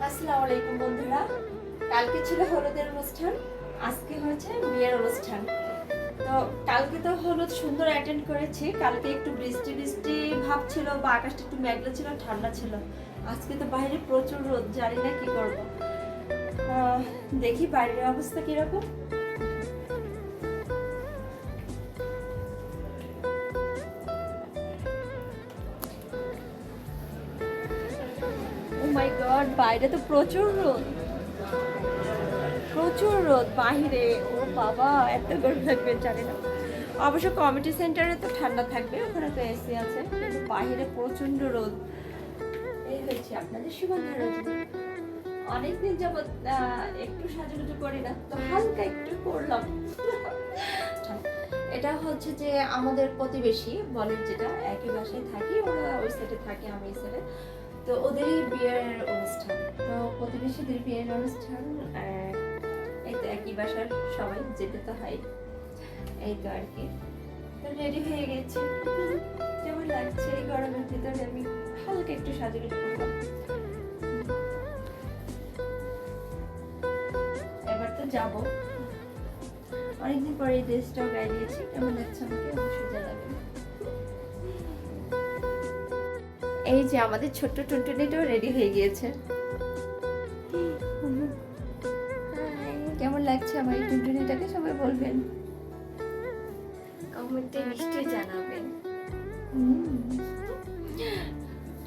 আসসালামু আলাইকুম বন্ধুরা। কালকে ছিল হলুদের অনুষ্ঠান, আজকে হচ্ছে বিয়ের অনুষ্ঠান। তো কালকে তো হলুদ সুন্দর অ্যাটেন্ড করেছি। কালকে একটু বৃষ্টি বৃষ্টি ভাব ছিল বা আকাশটা একটু মেঘলা ছিল, ঠান্ডা ছিল। আজকে তো বাইরে প্রচুর রোদ, জানি না কি করব। দেখি বাইরের অবস্থা কিরকম। ও মাই গড, বাইরে তো প্রচুর রোদ, প্রচুর রোদ বাহিরে। ও বাবা, এত গরম লাগবে জানি না। অবশ্য কমিউনিটি সেন্টারে তো ঠান্ডা থাকবে, ওখানে তো এসি আছে, কিন্তু বাহিরে প্রচন্ড রোদ। এই হচ্ছে আপনাদের সুগন্ধা রজনী। অনেকদিন যাবত একটু সাজুগুজু করি না, তো হালকা একটু করলাম। এটা হচ্ছে যে আমাদের প্রতিবেশী বলে, যেটা একই বাসায় থাকি, ওরা ওই সাইডে থাকে, আমি এই সাইডে। তো ওদেরই বিয়ের অনুষ্ঠান, তো প্রতিবেশীদের বিয়ের অনুষ্ঠান। এই তো একই বাসার সবাই, যেতে তো হয়। এই তো আর কি। তো রেডি হয়ে গেছি। কেমন লাগছে এই গরমের ভিতরে? আমি হালকা একটু সাজুগুজু করলাম। এবার তো যাব, অনেকদিন পরে এই ড্রেসটাও গায়ে দিয়েছি। কেমন লাগছে আমাকে অবশ্যই জানাবেন। এই যে আমাদের ছোট্ট টুনটুনিটাও রেডি হয়ে গিয়েছে। কেমন লাগছে আমার এই টুনটুনিটাকে সবাই বলবেন, কমেন্টে নিশ্চয়ই জানাবেন।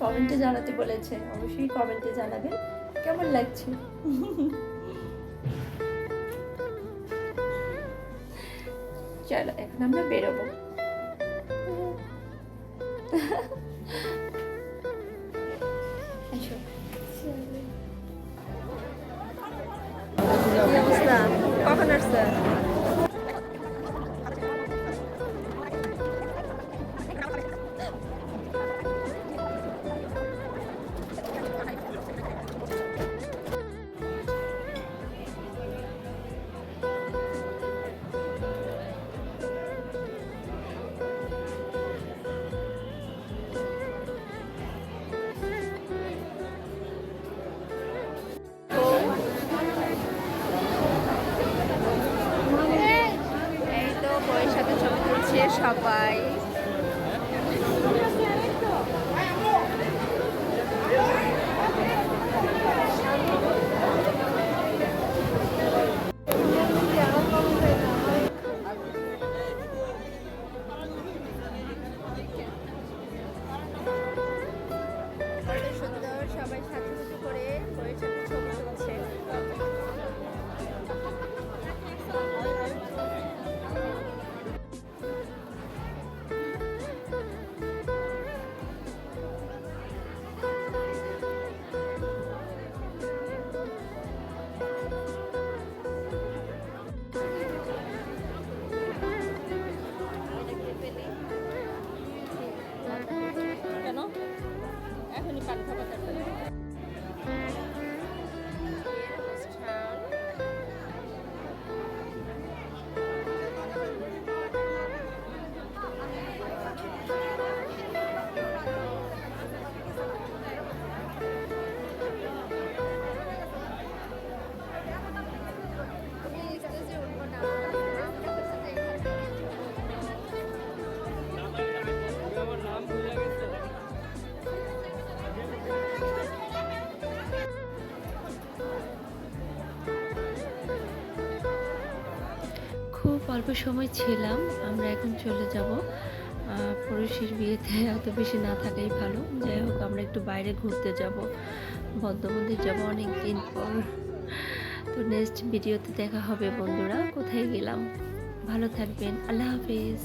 কমেন্টে জানাতে বলেছে, অবশ্যই কমেন্টে জানাবেন কেমন লাগছে। চলো এখন আমরা বেরোবো। এসো। কি অবস্থা, কখন আসছে? এই তো বউয়ের সাথে ছবি তুলছে সবাই। কত সুন্দর সবাই সাজুগুজু করে বউয়ের সাথে ছবি তুলছে। কেন এখনই পান খাবার খুব অল্প সময় ছিলাম, আমরা এখন চলে যাব। পুরুষের বিয়েতে অত বেশি না থাকাই ভালো। যাই হোক, আমরা একটু বাইরে ঘুরতে যাব, বৌদ্ধ মন্দির যাব অনেক দিন পর। তো নেক্সট ভিডিওতে দেখা হবে বন্ধুরা, কোথায় গেলাম। ভালো থাকবেন, আল্লাহ হাফেজ।